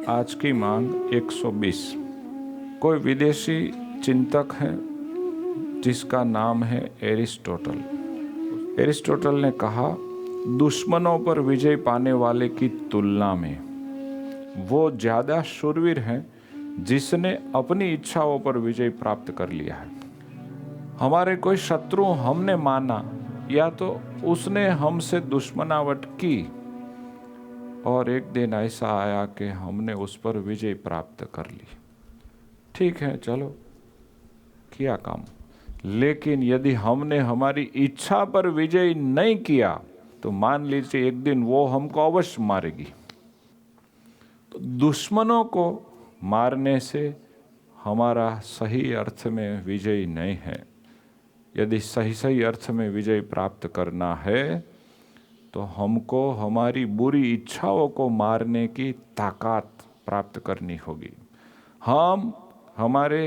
आज की मांग 120। कोई विदेशी चिंतक है जिसका नाम है एरिस्टोटल। एरिस्टोटल ने कहा, दुश्मनों पर विजय पाने वाले की तुलना में वो ज़्यादा शूरवीर है जिसने अपनी इच्छाओं पर विजय प्राप्त कर लिया है। हमारे कोई शत्रु हमने माना या तो उसने हमसे दुश्मनावट की और एक दिन ऐसा आया कि हमने उस पर विजय प्राप्त कर ली। ठीक है, चलो किया काम। लेकिन यदि हमने हमारी इच्छा पर विजय नहीं किया तो मान लीजिए एक दिन वो हमको अवश्य मारेगी। तो दुश्मनों को मारने से हमारा सही अर्थ में विजय नहीं है। यदि सही अर्थ में विजय प्राप्त करना है तो हमको हमारी बुरी इच्छाओं को मारने की ताकत प्राप्त करनी होगी। हम हमारे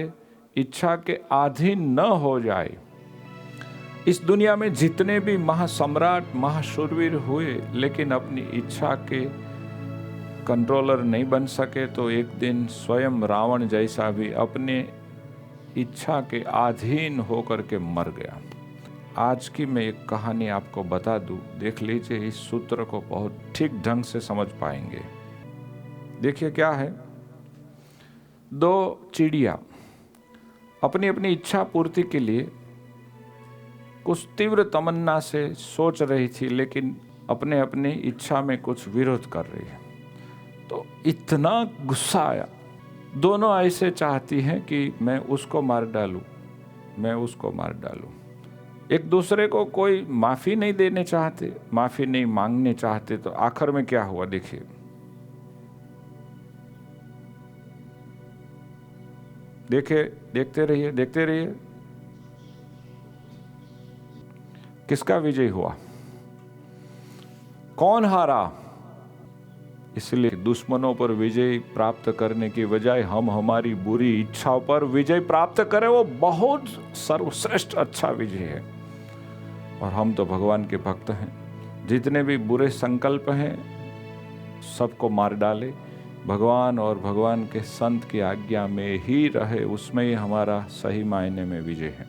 इच्छा के अधीन न हो जाए। इस दुनिया में जितने भी महासम्राट महाशूरवीर हुए लेकिन अपनी इच्छा के कंट्रोलर नहीं बन सके, तो एक दिन स्वयं रावण जैसा भी अपने इच्छा के अधीन होकर के मर गया। आज की मैं एक कहानी आपको बता दूं, देख लीजिए, इस सूत्र को बहुत ठीक ढंग से समझ पाएंगे। देखिए क्या है, दो चिड़िया अपनी अपनी इच्छा पूर्ति के लिए कुछ तीव्र तमन्ना से सोच रही थी, लेकिन अपने अपनी इच्छा में कुछ विरोध कर रही है। तो इतना गुस्सा आया, दोनों ऐसे चाहती हैं कि मैं उसको मार डालूं, मैं उसको मार डालूं। एक दूसरे को कोई माफ़ी नहीं देने चाहते, माफ़ी नहीं मांगने चाहते। तो आखिर में क्या हुआ, देखिए। देखिए, देखते रहिए, देखते रहिए, किसका विजय हुआ, कौन हारा। इसलिए दुश्मनों पर विजय प्राप्त करने की बजाय हम हमारी बुरी इच्छाओं पर विजय प्राप्त करें, वो बहुत सर्वश्रेष्ठ अच्छा विजय है। और हम तो भगवान के भक्त हैं, जितने भी बुरे संकल्प हैं सबको मार डाले, भगवान और भगवान के संत की आज्ञा में ही रहे, उसमें ही हमारा सही मायने में विजय है।